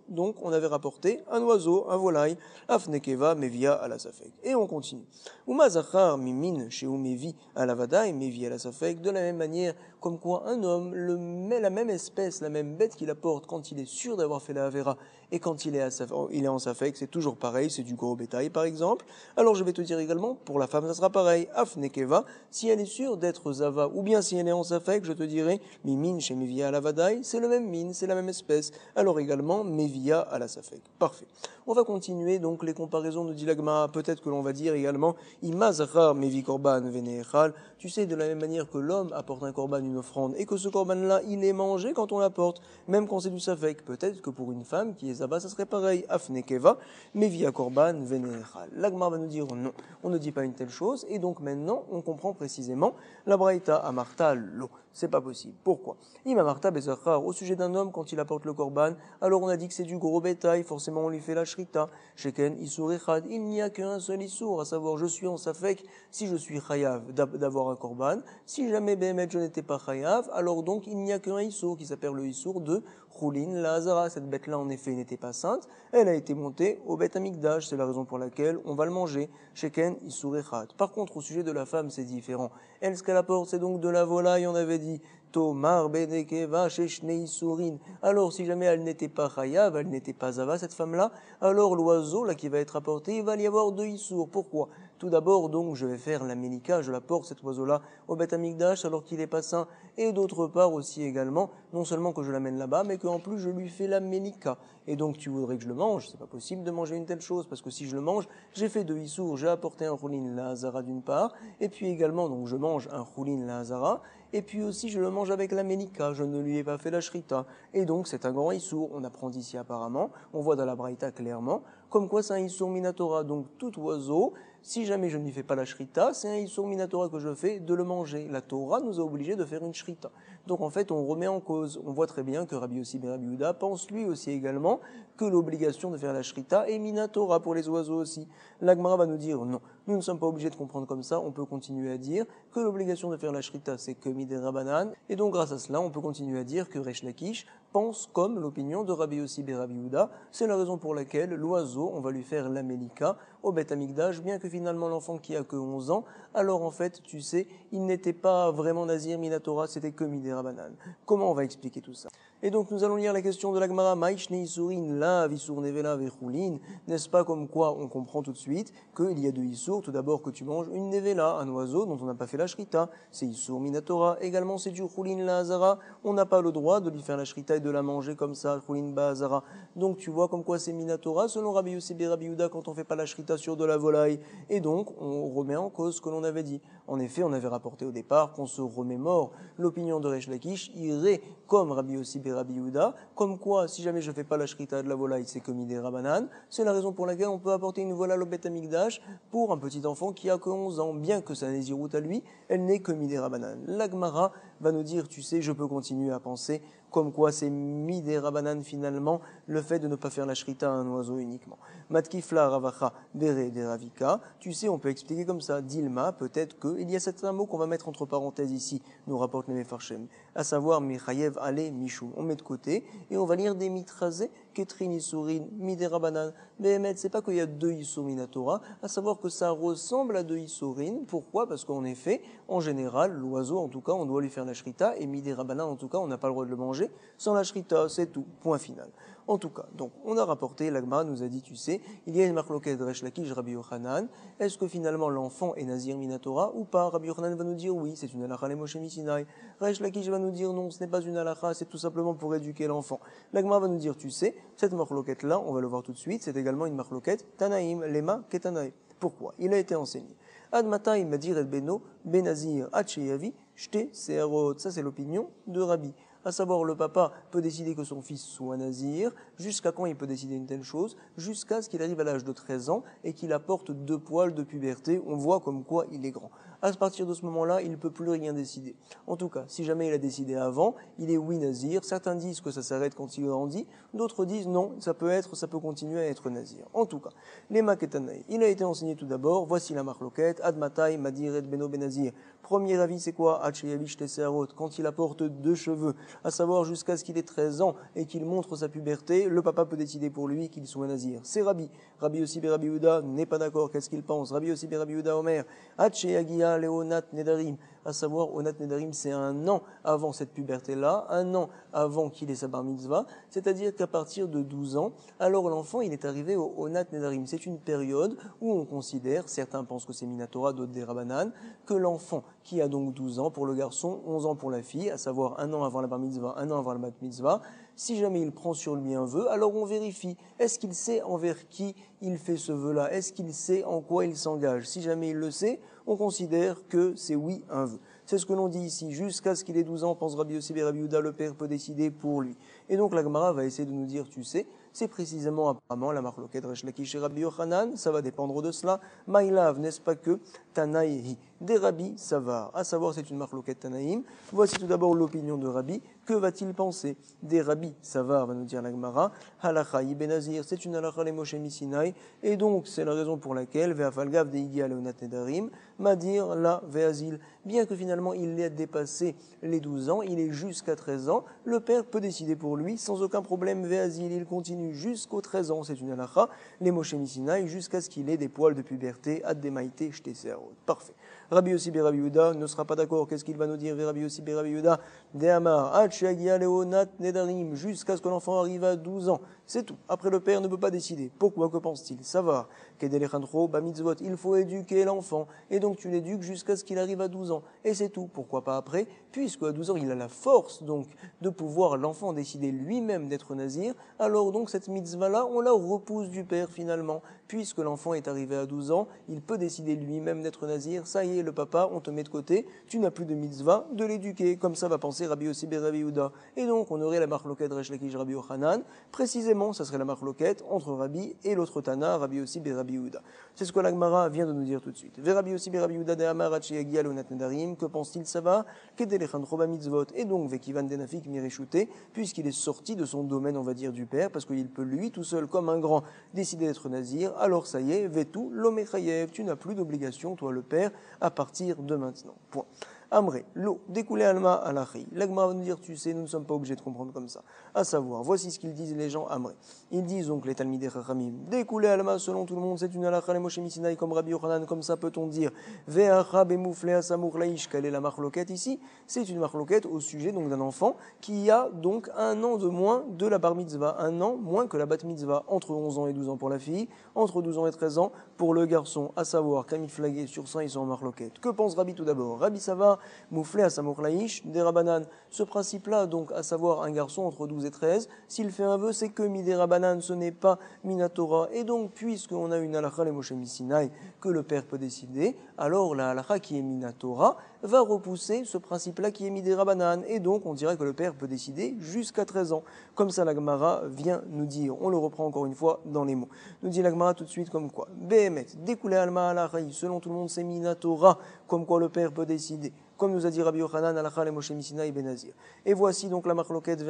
on avait rapporté un oiseau, un volaille, afnekeva mevia à la safek. Et on continue. Uma zachar mimin chez mevi à la vadaï, mevi à la safek, de la même manière, comme quoi un homme, la même espèce, la même bête qu'il apporte quand il est sûr sûr d'avoir fait la Avera. Et quand il est en Safek, c'est toujours pareil, c'est du gros bétail par exemple. Alors je vais te dire également, pour la femme, ça sera pareil. Afnekeva, si elle est sûre d'être Zava, ou bien si elle est en Safek, je te dirai, Mimin chez Mevia à la Vadaï, c'est le même mine, c'est la même espèce. Alors également, Mevia à la Safek. Parfait. On va continuer donc les comparaisons de Dilagma. Peut-être que l'on va dire également, Imazachar Mevi Korban Veneechal. Tu sais, de la même manière que l'homme apporte un korban, une offrande, et que ce korban-là, il est mangé quand on l'apporte, même quand c'est du Safek. Peut-être que pour une femme qui est Zava, ça serait pareil. Afnekeva, Mevia Korban Veneechal. L'Agma va nous dire non, on ne dit pas une telle chose, et donc maintenant, on comprend précisément la Braïta Amarta Lo. C'est pas possible. Pourquoi? Imamarta Bezachar, au sujet d'un homme, quand il apporte le korban, alors on a dit que c'est du gros bétail, forcément on lui fait la shrita. Sheken Isur Echad, il n'y a qu'un seul Isur, à savoir je suis en Safek, si je suis chayav d'avoir un korban. Si jamais Behemet je n'étais pas chayav, alors donc il n'y a qu'un Isur qui s'appelle le Isur de Choulin la Hazara. Cette bête-là en effet n'était pas sainte, elle a été montée au Bet Amikdash, c'est la raison pour laquelle on va le manger. Sheken Isur Echad. Par contre, au sujet de la femme, c'est différent. Elle, ce qu'elle apporte, c'est donc de la volaille, on avait dit. Tomar Benekeva Shechnei Sourin. Alors, si jamais elle n'était pas Chayav, elle n'était pas Zava, cette femme-là, alors l'oiseau là qui va être apporté, il va y avoir deux Issour. Pourquoi? Tout d'abord, donc, je vais faire la Mélika, je l'apporte cet oiseau-là au Bet Amikdash alors qu'il n'est pas sain. Et d'autre part aussi également, non seulement que je l'amène là-bas, mais qu'en plus je lui fais la Mélika. Et donc tu voudrais que je le mange, c'est pas possible de manger une telle chose, parce que si je le mange, j'ai fait deux Issour, j'ai apporté un Choulin la Hazara d'une part, et puis également, donc je mange un Choulin la Hazara, et puis aussi je le mange avec la Mélika, je ne lui ai pas fait la Shrita. Et donc c'est un grand Issour, on apprend d'ici apparemment, on voit dans la Braïta clairement, comme quoi c'est un Issour Minatora, donc tout oiseau, si jamais je ne lui fais pas la Shrita, c'est un Issour Minatora que je fais de le manger. La Torah nous a obligés de faire une Shrita. Donc en fait on remet en cause, on voit très bien que Rabbi Yossi ben Rabbi Yehuda pense lui aussi également que l'obligation de faire la Shrita est Minatora pour les oiseaux aussi. L'Agmara va nous dire non, nous ne sommes pas obligés de comprendre comme ça, on peut continuer à dire que l'obligation de faire la Shrita c'est que Midei Rabanan, et donc grâce à cela on peut continuer à dire que Resh Lakish pense comme l'opinion de Rabbi Yossi ben Rabbi Yehuda. C'est la raison pour laquelle l'oiseau, on va lui faire la Mélika au Bet Amikdash, bien que finalement l'enfant qui a que 11 ans, alors en fait, tu sais, il n'était pas vraiment Nazir Minatora, c'était que Midei Rabanan. Comment on va expliquer tout ça? Et donc nous allons lire la question de l'Agmara, Maïshne Isurin, la Visur Nevela Vechoulin, n'est-ce pas comme quoi on comprend tout de suite qu'il y a deux Issour, tout d'abord que tu manges une Nevela, un oiseau dont on n'a pas fait la Shrita, c'est Issour Minatora, également c'est du Choulin la Hazara, on n'a pas le droit de lui faire la Shrita et de la manger comme ça, Choulin ba Hazara. Donc tu vois comme quoi c'est Minatora, selon Rabbi Yossi ben Rabbi Yehuda quand on fait pas la Shrita sur de la volaille, et donc on remet en cause ce que l'on avait dit. En effet, on avait rapporté au départ qu'on se remémore l'opinion de Resh Lakish irait comme Rabbi Yossi ben Rabbi Yehuda, comme quoi si jamais je fais pas la shrita de la volaille, c'est comme Midei Rabanan. C'est la raison pour laquelle on peut apporter une volaille au Bet Amikdash pour un petit enfant qui a que 11 ans, bien que sa nésiroute à lui, elle n'est que Midei Rabanan. L'Agmara va nous dire, tu sais, je peux continuer à penser comme quoi c'est Midei Rabanan finalement le fait de ne pas faire la shrita à un oiseau uniquement. Matkifla Ravacha Bere de Ravika, tu sais, on peut expliquer comme ça, Dilma, peut-être que, il y a certains mots qu'on va mettre entre parenthèses ici, nous rapporte les Mefarchem, à savoir Michayev Ale Mishou. On met de côté et on va lire des mitrazés, Ketrin Isurin, Midei Rabanan. Behemet, c'est pas qu'il y a deux Issour Minatora, à savoir que ça ressemble à deux Issourin. Pourquoi? Parce qu'en effet, en général, l'oiseau, en tout cas, on doit lui faire la shrita, et Midei Rabanan, en tout cas, on n'a pas le droit de le manger sans la shrita, c'est tout, point final. En tout cas, donc, on a rapporté, l'Agma nous a dit, tu sais, il y a une marloquette de Resh Lakish, Rabbi Yochanan, est-ce que finalement l'enfant est Nazir Minatora ou pas? Rabbi Yochanan va nous dire oui, c'est une halakha les Moshe Sinai. Resh Lakish va nous dire non, ce n'est pas une halakha, c'est tout simplement pour éduquer l'enfant. L'Agma va nous dire, tu sais, cette marloquette-là, on va le voir tout de suite, c'est également une marloquette Tanaïm, Lema Ketanaï. Pourquoi? Il a été enseigné. Ad Matai Madir et Beno, Benazir, Hacheyavi, Shte Seherot. Ça, c'est l'opinion de Rabbi. À savoir, le papa peut décider que son fils soit nazir. Jusqu'à quand il peut décider une telle chose? Jusqu'à ce qu'il arrive à l'âge de 13 ans et qu'il apporte 2 poils de puberté. On voit comme quoi il est grand. À partir de ce moment-là, il ne peut plus rien décider. En tout cas, si jamais il a décidé avant, il est oui nazir. Certains disent que ça s'arrête quand il grandit. D'autres disent non, ça peut continuer à être nazir. En tout cas, les Maketanaï. Il a été enseigné tout d'abord. Voici la marloquette. Admatai, Madiret, Beno, Benazir. Premier avis, c'est quoi? Hacheyavish Tesserot. Quand il apporte 2 cheveux, à savoir jusqu'à ce qu'il ait 13 ans et qu'il montre sa puberté, le papa peut décider pour lui qu'il soit nazir. C'est Rabbi. Rabbi Yossi ben Rabbi Yehuda n'est pas d'accord. Qu'est-ce qu'il pense? Rabbi Yossi ben Rabbi Yehuda Omer. Hacheyagia Agia Leonat Nedarim, à savoir Onat Nedarim, c'est un an avant cette puberté-là, un an avant qu'il ait sa bar mitzvah, c'est-à-dire qu'à partir de 12 ans, alors l'enfant il est arrivé au Onat Nedarim. C'est une période où on considère, certains pensent que c'est Minatora, d'autres des Rabbanan, que l'enfant qui a donc 12 ans pour le garçon, 11 ans pour la fille, à savoir un an avant la bar mitzvah, un an avant la bat mitzvah, si jamais il prend sur lui un vœu, alors on vérifie, est-ce qu'il sait envers qui il fait ce vœu-là, est-ce qu'il sait en quoi il s'engage. Si jamais il le sait, on considère que c'est oui un vœu. C'est ce que l'on dit ici, jusqu'à ce qu'il ait 12 ans, pense Rabbi Yossi ben Rabbi Yehuda, le père peut décider pour lui. Et donc la Gemara va essayer de nous dire, tu sais, c'est précisément apparemment la marloquette Resh Lakish et Rabbi Yochanan, ça va dépendre de cela. Maïlav, n'est-ce pas que Tanaïhi, des Rabbi Savar, à savoir c'est une marloquette Tanaïm. Voici tout d'abord l'opinion de Rabbi. Que va-t-il penser des Rabbi Savar, va nous dire la Gemara. Halacha Ibn Nazir, c'est une halacha les Moshe Misinai, et donc c'est la raison pour laquelle Ve'afalgav de Igi Aleonat Nedarim, Madir la Ve'azil, bien que finalement il ait dépassé les 12 ans, il est jusqu'à 13 ans, le père peut décider pour lui sans aucun problème. Ve'azil, il continue jusqu'aux 13 ans, c'est une halakha, les Moshe Misinai, jusqu'à ce qu'il ait des poils de puberté, ad-demaïté, shtéserot. Parfait. Rabbi Yossi ben Rabbi Yehuda ne sera pas d'accord. Qu'est-ce qu'il va nous dire? Rabbi Yossi ben Rabbi Yehuda, de Amar, Hachagia Leonat Nedarim, jusqu'à ce que l'enfant arrive à 12 ans. C'est tout. Après, le père ne peut pas décider. Pourquoi? Que pense-t-il? Savoir. Il faut éduquer l'enfant. Et donc, tu l'éduques jusqu'à ce qu'il arrive à 12 ans. Et c'est tout. Pourquoi pas après? Puisque à 12 ans, il a la force, donc, de pouvoir l'enfant décider lui-même d'être nazir. Alors, donc, cette mitzvah-là, on la repousse du père, finalement. Puisque l'enfant est arrivé à 12 ans, il peut décider lui-même d'être nazir. Ça y est, le papa, on te met de côté. Tu n'as plus de mitzvah de l'éduquer. Comme ça va penser Rabbi Yossi ben Rabbi Yehuda. Et donc, on aurait la marloquette Resh Lakish Rabbi Yochanan. Précisément, ça serait la marloquette entre Rabbi et l'autre Tana, Rabbi Yossi ben Rabbi Yehuda. C'est ce que la Gemara vient de nous dire tout de suite. Ve Rabbi Yossi ben Rabbi Yehuda de Amar Hachiagi Alonat Nedarim. Que pense-t-il? Ça va? Kedelechan Roba mitzvot. Et donc, Vekivan Denafik Mireshute, puisqu'il est sorti de son domaine, on va dire, du père, parce qu'il peut lui, tout seul, comme un grand, décider d'être nazir. Alors, ça y est, Vetu Lomechayev. Tu n'as plus d'obligation, toi, le père, à partir de maintenant. Point. Amré, l'eau, découlé alma à l'achi. L'agma va nous dire, tu sais, nous ne sommes pas obligés de comprendre comme ça. À savoir, voici ce qu'ils disent les gens Amré. Ils disent donc les Talmidei Chachamim, découlé alma selon tout le monde, c'est une halacha les Moshe Misinai comme Rabbi Yochanan, comme ça peut-on dire. Ve'acha bemoufle asamour laïch, quelle est la marloquette ici? C'est une marloquette au sujet donc d'un enfant qui a donc un an de moins de la bar mitzvah, un an moins que la bat mitzvah, entre 11 ans et 12 ans pour la fille, entre 12 ans et 13 ans pour le garçon, à savoir Kamiflagé sur 100 ils sont en marloquette. Que pense Rabbi tout d'abord? Rabbi Sava mouflé à Samour Laïch, des Rabanan. Ce principe-là, donc, à savoir un garçon entre 12 et 13, s'il fait un vœu, c'est que Midé Rabanan, ce n'est pas Minatora. Et donc, puisqu'on a une halakha, les Moshe Misinai, que le père peut décider, alors la halakha qui est Minatora va repousser ce principe-là qui est Midé Rabanan. Et donc, on dirait que le père peut décider jusqu'à 13 ans. Comme ça, la Gemara vient nous dire. On le reprend encore une fois dans les mots. Nous dit la Gemara tout de suite comme quoi. Behemet, découlé alma halakha, selon tout le monde, c'est Minatora, comme quoi le père peut décider. Comme nous a dit Rabbi Yochanan, Alakha le Moshe Misinai ben Nazir. Et voici donc la marloquette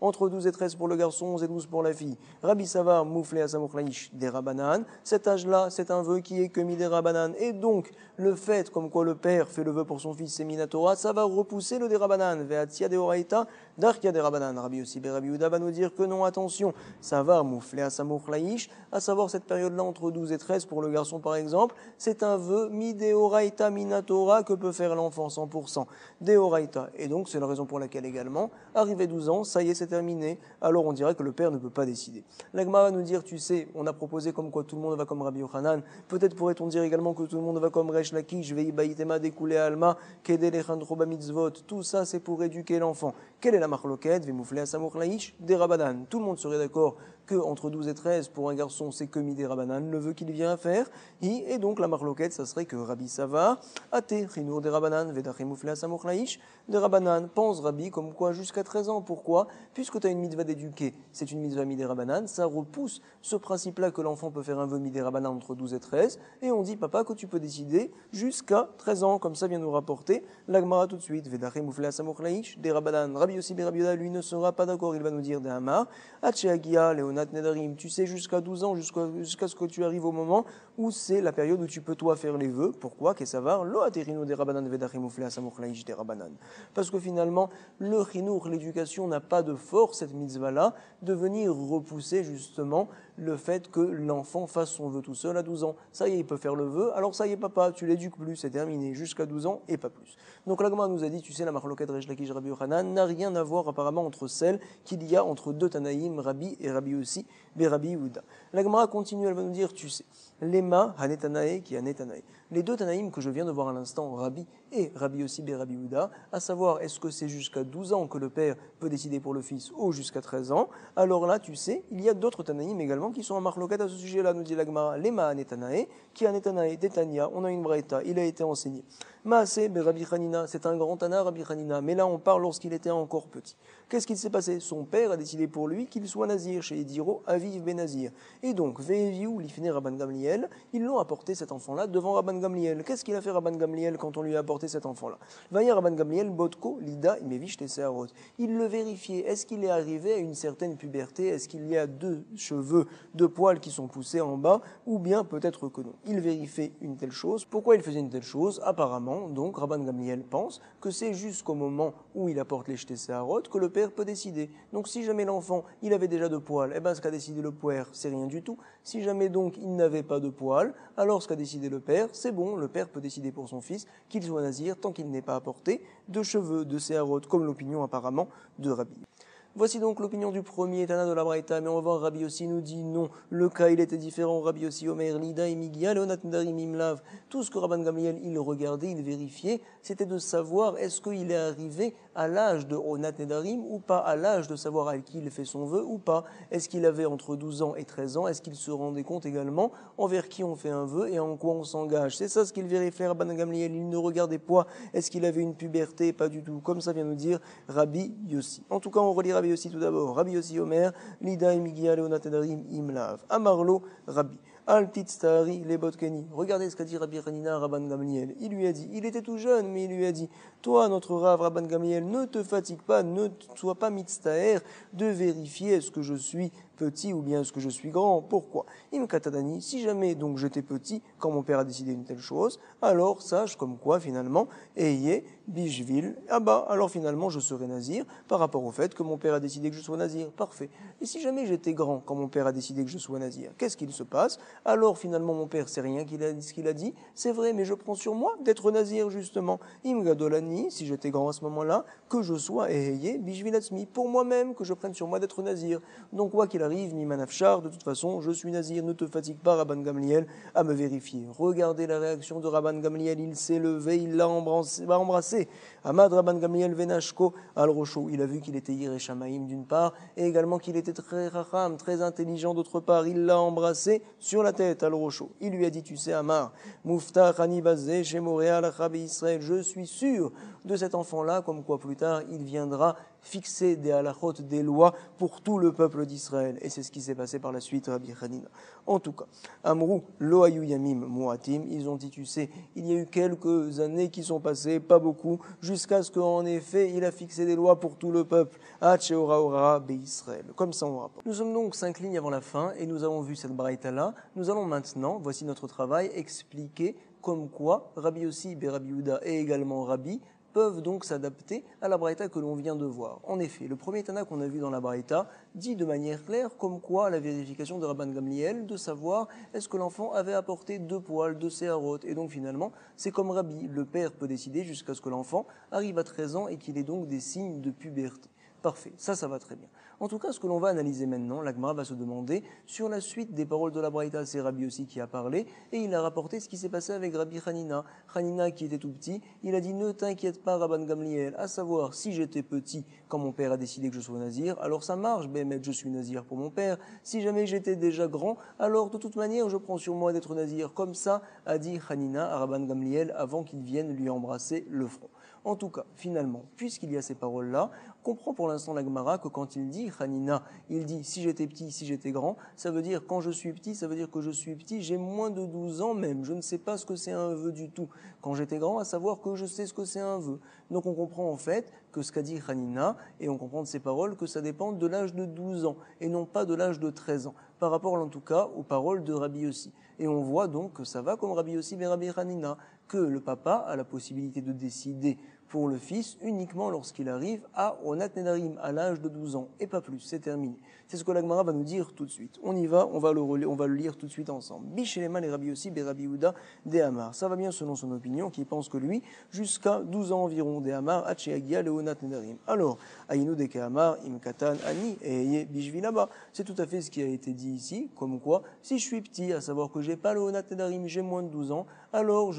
entre 12 et 13 pour le garçon, 11 et 12 pour la fille. Rabbi Savar mouflé à Samouchlaïch des Rabanan. Cet âge-là, c'est un vœu qui est que mis des Rabanan. Et donc, le fait comme quoi le père fait le vœu pour son fils, c'est Minatora, ça va repousser le des Rabanan. Ve'atia de Horaïta, Darkia des Rabanan. Rabbi Yossi ben Rabbi Yehuda va nous dire que non, attention, ça va mouflé à Samouchlaïch, à savoir cette période-là entre 12 et 13 pour le garçon par exemple, c'est un vœu mi de Horaïta Minatora que peut faire l'enfant 100%. Deoraita. Et donc, c'est la raison pour laquelle également, arrivé 12 ans, ça y est, c'est terminé. Alors, on dirait que le père ne peut pas décider. L'Agma va nous dire, tu sais, on a proposé comme quoi tout le monde va comme Rabbi Yochanan. Peut-être pourrait-on dire également que tout le monde va comme Resh Lakish, Veibaïtema, découlé Alma, Kedelechandroba mitzvot. Tout ça, c'est pour éduquer l'enfant. Quelle est la marloquette? Vemouflé à Samour Laïch, des Rabanan. Tout le monde serait d'accord que entre 12 et 13, pour un garçon, c'est que Midé Rabanan, le vœu qu'il vient à faire. Et donc, la marloquette, ça serait que Rabbi Savar, Ate, Chinour des Rabanan, Vedachimouflé à Samour Laïch, des Rabanan, pense Rabbi, comme quoi jusqu'à 13 ans. Pourquoi? Puisque tu as une mitzvah d'éduquer, c'est une mitzvah Midé Rabanan, ça repousse ce principe-là que l'enfant peut faire un vœu Midé Rabanan entre 12 et 13, et on dit, papa, que tu peux décider jusqu'à 13 ans, comme ça vient nous rapporter l'Agmara tout de suite, Vedachimouflé à Samour Laïch, des Rabanan, Rabbi Yossi ben Rabbi Yehuda, lui ne sera pas d'accord, il va nous dire des Hamar, Hacheagia, Léonat Nedarim, tu sais jusqu'à 12 ans, jusqu'à ce que tu arrives au moment où c'est la période où tu peux toi faire les vœux. Pourquoi? Qu'est-ce savoir? Lo aterino des Rabanan vedachimouflé à Samoukhlaïch des Rabanan. Parce que finalement, le chinour, l'éducation n'a pas de force, cette mitzvah-là, de venir repousser justement le fait que l'enfant fasse son vœu tout seul à 12 ans. Ça y est, il peut faire le vœu, alors ça y est papa, tu l'éduques plus, c'est terminé, jusqu'à 12 ans et pas plus. Donc la Gemara nous a dit, tu sais, la marloquette Reish Lakish Rabbi Yochanan n'a rien à voir apparemment entre celle qu'il y a entre deux Tanaïm, Rabbi et Rabbi aussi, Rabbi Yehuda. La Gemara continue, elle va nous dire, tu sais, Lema, Hanetanae, qui est Hanetanae. Les deux Tanaïm que je viens de voir à l'instant, Rabbi et Rabbi aussi, Rabbi Yehuda, à savoir, est-ce que c'est jusqu'à 12 ans que le père peut décider pour le fils ou jusqu'à 13 ans? Alors là, tu sais, il y a d'autres Tanaïm également qui sont en marloquette à ce sujet-là, nous dit la Gemara, Lema, Hanetanae, qui est Hanetanae, d'Etania, on a une braïta, il a été enseigné. Maaseh Rabbi Hanina, c'est un grand Tana, Rabbi Hanina, mais là on parle lorsqu'il était encore petit. Qu'est-ce qu'il s'est passé? Son père a décidé pour lui qu'il soit nazir chez Ediro, Aviv Ben Nazir. Et donc, Ve'eviou l'ifne Rabban Gamliel, ils l'ont apporté cet enfant-là devant Rabban Gamliel. Qu'est-ce qu'il a fait Rabban Gamliel quand on lui a apporté cet enfant-là? Vaya Rabban Gamliel, Botko, Lida, Imevish Teseharot. Il le vérifiait. Est-ce qu'il est arrivé à une certaine puberté? Est-ce qu'il y a deux cheveux, deux poils qui sont poussés en bas? Ou bien peut-être que non. Il vérifiait une telle chose. Pourquoi il faisait une telle chose? Apparemment, donc, Rabban Gamliel pense que c'est jusqu'au moment où il apporte les jetés Seharot que le père peut décider. Donc si jamais l'enfant, il avait déjà de poils, eh ben ce qu'a décidé le père, c'est rien du tout. Si jamais donc il n'avait pas de poils, alors ce qu'a décidé le père, c'est bon, le père peut décider pour son fils qu'il soit nazir tant qu'il n'ait pas apporté de cheveux, de Seharot, comme l'opinion apparemment de Rabbi. Voici donc l'opinion du premier Tana de la Braïta, mais on va voir Rabbi aussi nous dit non, le cas il était différent, Rabbi aussi Omer, Lida et Migia, Leonat Ndarim Imlav, tout ce que Rabban Gamliel il regardait, il vérifiait, c'était de savoir est-ce qu'il est arrivé à l'âge de Onat Nedarim ou pas, à l'âge de savoir à qui il fait son vœu ou pas, est-ce qu'il avait entre 12 ans et 13 ans, est-ce qu'il se rendait compte également envers qui on fait un vœu et en quoi on s'engage, c'est ça ce qu'il vérifiait Rabban Gamliel, il ne regardait pas, est-ce qu'il avait une puberté, pas du tout, comme ça vient nous dire Rabbi Yossi. En tout cas on relira Rabbi Yossi tout d'abord. Rabbi Yossi Omer, Lida Migia Leonat Nedarim Imlav. Amarlo Rabbi. Al Titstari les Botkeni. Regardez ce qu'a dit Rabbi Hanina à Rabban Gamliel. Il lui a dit, il était tout jeune, mais il lui a dit, toi, notre Rav Rabban Gamliel, ne te fatigue pas, ne sois pas mitztaher de vérifier est-ce que je suis petit ou bien est-ce que je suis grand. Pourquoi? Im Katadani, si jamais donc j'étais petit quand mon père a décidé une telle chose, alors sache comme quoi finalement, ayez Bishvil, ah bah alors finalement je serai nazir par rapport au fait que mon père a décidé que je sois nazir. Parfait. Et si jamais j'étais grand quand mon père a décidé que je sois nazir, qu'est-ce qu'il se passe? Alors finalement mon père sait rien ce qu'il a dit, c'est vrai, mais je prends sur moi d'être nazir justement. Im Gadolani, si j'étais grand à ce moment-là, que je sois eheye Bishvilatzmi, pour moi-même que je prenne sur moi d'être nazir. Donc quoi qu'il arrive, Mimanafchar, de toute façon, je suis nazir, ne te fatigue pas Rabban Gamliel à me vérifier. Regardez la réaction de Rabban Gamliel, il s'est levé, il l'a embrassé. Ahmad Rabban Gamliel Venashko al-Rosho, il a vu qu'il était Yireh Shamaim d'une part, et également qu'il était très racham, très intelligent d'autre part. Il l'a embrassé sur la tête, al-Rosho. Il lui a dit, tu sais, Amar, Muftach Anibazé, Shemorea al Israël, je suis sûr de cet enfant-là, comme quoi plus tard, il viendra fixer des halachot, des lois pour tout le peuple d'Israël. Et c'est ce qui s'est passé par la suite, Rabbi Hanina. En tout cas, Amrou, Lo Ayu Yamim Muatim, ils ont dit, tu sais, il y a eu quelques années qui sont passées, pas beaucoup, jusqu'à ce qu'en effet, il a fixé des lois pour tout le peuple. Hacheora Be Israël. Comme ça, on rapporte. Nous sommes donc 5 lignes avant la fin et nous avons vu cette braïta-là. Nous allons maintenant, voici notre travail, expliquer comme quoi Rabbi Yossi, Rabbi Yehuda et également Rabbi peuvent donc s'adapter à la braïta que l'on vient de voir. En effet, le premier Tana qu'on a vu dans la braïta dit de manière claire comme quoi la vérification de Rabban Gamliel de savoir est-ce que l'enfant avait apporté 2 poils, 2 séharot. Et donc finalement, c'est comme Rabbi, le père peut décider jusqu'à ce que l'enfant arrive à 13 ans et qu'il ait donc des signes de puberté. Parfait, ça va très bien. En tout cas, ce que l'on va analyser maintenant, l'Agmara va se demander sur la suite des paroles de la Braïta, c'est Rabbi aussi qui a parlé, et il a rapporté ce qui s'est passé avec Rabbi Hanina. Hanina qui était tout petit, il a dit ne t'inquiète pas Rabban Gamliel, à savoir si j'étais petit quand mon père a décidé que je sois nazir, alors ça marche, mais je suis nazir pour mon père. Si jamais j'étais déjà grand, alors de toute manière je prends sur moi d'être nazir. Comme ça a dit Hanina à Rabban Gamliel avant qu'il vienne lui embrasser le front. En tout cas, finalement, puisqu'il y a ces paroles-là, comprend pour l'instant la Gemara que quand il dit Hanina, il dit si j'étais petit, si j'étais grand, ça veut dire quand je suis petit, ça veut dire que je suis petit, j'ai moins de 12 ans même, je ne sais pas ce que c'est un vœu du tout. Quand j'étais grand, à savoir que je sais ce que c'est un vœu. Donc on comprend en fait que ce qu'a dit Hanina, et on comprend de ces paroles que ça dépend de l'âge de 12 ans et non pas de l'âge de 13 ans, par rapport en tout cas aux paroles de Rabbi Yossi. Et on voit donc que ça va comme Rabbi Yossi et Rabbi Hanina, que le papa a la possibilité de décider pour le fils uniquement lorsqu'il arrive à Onat Nedarim, à l'âge de 12 ans, et pas plus, c'est terminé. C'est ce que la Gemara va nous dire tout de suite. On y va, on va le lire tout de suite ensemble. Bisheleman et Rabbi Yossi et Rabbi Yehuda de Hamar. Ça va bien selon son opinion, qui pense que lui, jusqu'à 12 ans environ, de Hamar, Hacheagia, Leonat Nedarim. Alors, Aïnou de Hamar, Imkatan, Ani, et Bishvilaba. C'est tout à fait ce qui a été dit ici, comme quoi, si je suis petit, à savoir que j'ai pas Leonat Nedarim, j'ai moins de 12 ans, alors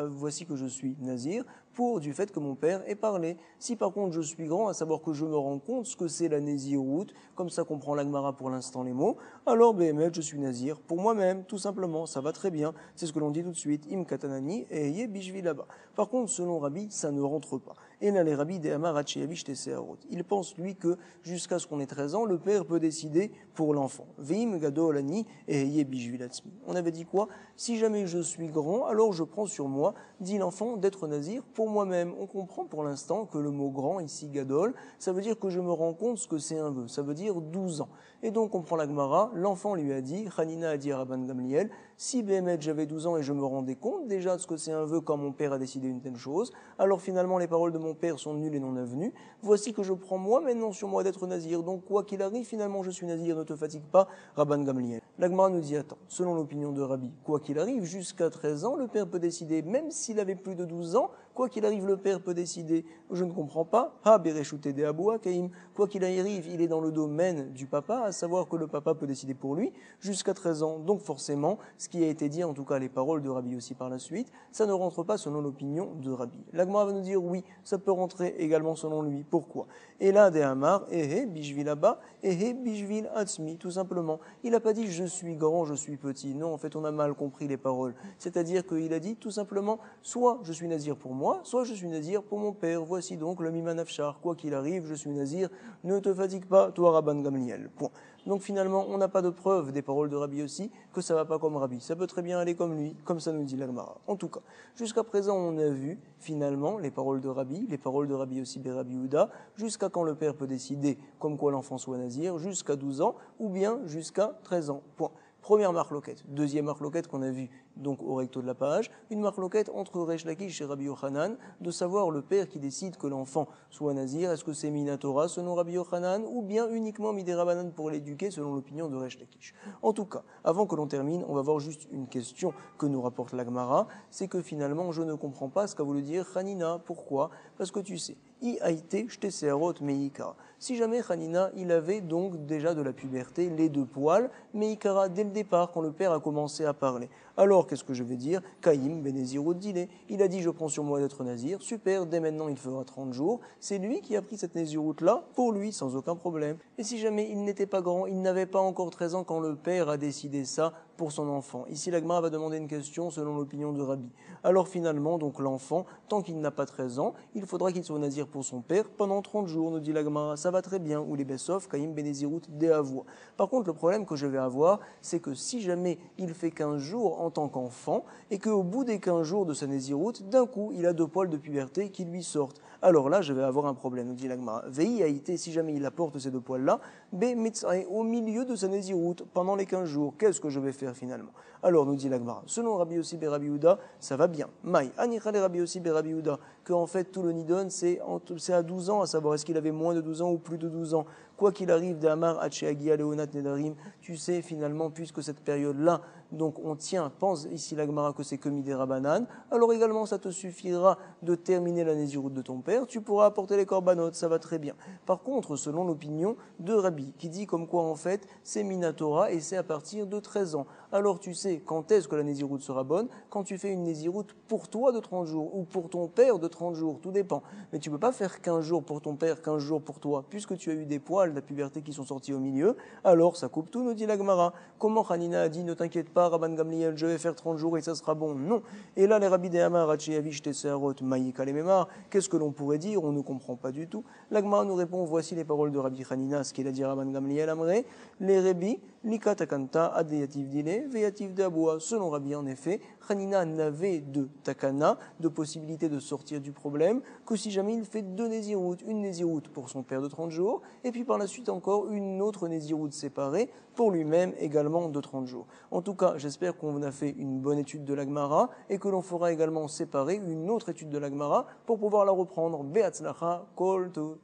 voici que je suis nazir, pour du fait que mon père ait parlé. Si par contre je suis grand, à savoir que je me rends compte ce que c'est la naziroute, comme ça comprend l'Agmara pour l'instant les mots, alors Béhémet, je suis nazir pour moi-même, tout simplement, ça va très bien. C'est ce que l'on dit tout de suite, Im Katanani et Ye Bishvi là-bas. Par contre, selon Rabbi, ça ne rentre pas. Et là, les Rabbi Dehamar Hacheyavish Teseharot. Il pense, lui, que jusqu'à ce qu'on ait 13 ans, le père peut décider pour l'enfant. Veim Gadolani et Ye Bishvi Latzmi. On avait dit quoi? Si jamais je suis grand, alors je prends sur moi, dit l'enfant, d'être nazir pour moi-même. On comprend pour l'instant que le mot grand, ici, Gadol, ça veut dire que je me rends compte ce que c'est un vœu. Ça veut dire 12 ans. Et donc, on prend la Gemara, l'enfant lui a dit, Hanina a dit à Rabban Gamliel, si Béhémet j'avais 12 ans et je me rendais compte déjà de ce que c'est un vœu quand mon père a décidé une telle chose, alors finalement les paroles de mon père sont nulles et non avenues, voici que je prends moi maintenant sur moi d'être nazir, donc quoi qu'il arrive, finalement je suis nazir, ne te fatigue pas, Rabban Gamliel. La Gemara nous dit, attends, selon l'opinion de Rabbi, quoi qu'il arrive, jusqu'à 13 ans, le père peut décider, même s'il avait plus de 12 ans, quoi qu'il arrive, le père peut décider. Je ne comprends pas. Ha, Bereshute de Aboua, Kaïm. Quoi qu'il arrive, il est dans le domaine du papa, à savoir que le papa peut décider pour lui jusqu'à 13 ans. Donc forcément, ce qui a été dit, en tout cas les paroles de Rabbi aussi par la suite, ça ne rentre pas selon l'opinion de Rabbi. L'Agma va nous dire oui, ça peut rentrer également selon lui. Pourquoi? Et là, de Hamar, Ehe, Bishvil Abba, Ehe, Bishvil Atzmi, tout simplement. Il n'a pas dit je suis grand, je suis petit. Non, en fait, on a mal compris les paroles. C'est-à-dire qu'il a dit tout simplement, soit je suis nazir pour moi, soit je suis nazir pour mon père. Voici donc le Miman Afshar. Quoi qu'il arrive, je suis nazir. Ne te fatigue pas, toi Rabban Gamliel. Point. Donc finalement, on n'a pas de preuve des paroles de Rabbi aussi que ça va pas comme Rabbi. Ça peut très bien aller comme lui, comme ça nous dit l'Agmara. En tout cas, jusqu'à présent, on a vu finalement les paroles de Rabbi aussi, Rabbi Yehuda, jusqu'à quand le père peut décider comme quoi l'enfant soit nazir, jusqu'à 12 ans ou bien jusqu'à 13 ans. Point. Première marloquette. Deuxième marloquette qu'on a vue donc au recto de la page, une marloquette entre Resh Lakish et Rabbi Yochanan, de savoir le père qui décide que l'enfant soit nazir, est-ce que c'est Minatora selon Rabbi Yochanan ou bien uniquement Midérabanan pour l'éduquer selon l'opinion de Resh Lakish. En tout cas, avant que l'on termine, on va voir juste une question que nous rapporte l'Agmara, c'est que finalement je ne comprends pas ce qu'a voulu dire Hanina. Pourquoi? Parce que tu sais, I aïté Shtesearot Meikara. Si jamais Hanina, il avait donc déjà de la puberté, les deux poils, Meikara dès le départ, quand le père a commencé à parler. Alors, qu'est-ce que je vais dire? Kaïm Benezirut Dile. Il a dit, je prends sur moi d'être nazir. Super, dès maintenant, il fera 30 jours. C'est lui qui a pris cette naziroute-là, pour lui, sans aucun problème. Et si jamais il n'était pas grand, il n'avait pas encore 13 ans quand le père a décidé ça pour son enfant. Ici, l'Agma va demander une question selon l'opinion de Rabbi. Alors finalement, donc l'enfant, tant qu'il n'a pas 13 ans, il faudra qu'il soit nazir pour son père pendant 30 jours, nous dit l'Agma. Ça va très bien. Ou les Bessov, Kaïm Benezirut Deavoua. Par contre, le problème que je vais avoir, c'est que si jamais il fait 15 jours en tant qu'enfant et qu'au bout des 15 jours de sa nésiroute, d'un coup, il a deux poils de puberté qui lui sortent. Alors là, je vais avoir un problème, nous dit l'Agmara. Vei haïté, si jamais il apporte ces deux poils-là, be mitzrae, au milieu de sa nésiroute, pendant les 15 jours, qu'est-ce que je vais faire finalement? Alors, nous dit l'Agmara, selon Rabbi Yossi ben Rabbi Yehuda, ça va bien. Maï, anichale Rabbi Yossi ben Rabbi Yehuda, qu'en fait, tout le nidon, c'est à 12 ans, à savoir est-ce qu'il avait moins de 12 ans ou plus de 12 ans. Quoi qu'il arrive, d'Amar, Hacheagia, Leonat, Nedarim, tu sais finalement, puisque cette période-là, donc on tient, pense ici l'Agmara que c'est que Midérabanan, alors également ça te suffira de terminer la nésiroute de ton père, tu pourras apporter les corbanotes, ça va très bien. Par contre, selon l'opinion de Rabbi, qui dit comme quoi en fait c'est Minatora et c'est à partir de 13 ans. Alors tu sais quand est-ce que la nésiroute sera bonne? Quand tu fais une nésiroute pour toi de 30 jours ou pour ton père de 30 jours, tout dépend. Mais tu peux pas faire 15 jours pour ton père, 15 jours pour toi, puisque tu as eu des poils de la puberté qui sont sortis au milieu, alors ça coupe tout, nous dit l'Agmara. Comment Hanina a dit ne t'inquiète pas, Rabban Gamliel, je vais faire 30 jours et ça sera bon? Non. Et là, les Rabbi de Hamar, Hacheyavish Teseharot, Maïka les Memar, qu'est-ce que l'on pourrait dire? On ne comprend pas du tout. L'Agmara nous répond, voici les paroles de Rabbi Hanina, ce qu'il a dit Rabban Gamliel Amré, les Rabbi, Lika Takanta, Adeyativ Dile, Veyativ Daboua. Selon Rabbi, en effet, Hanina n'avait de Takana, de possibilité de sortir du problème, que si jamais il fait deux nésiroutes, une nésiroute pour son père de 30 jours, et puis par la suite encore une autre nésiroute séparée pour lui-même également de 30 jours. En tout cas, cas, j'espère qu'on a fait une bonne étude de la Gemara et que l'on fera également séparer une autre étude de la Gemara pour pouvoir la reprendre. Be'atzlacha, kol tov.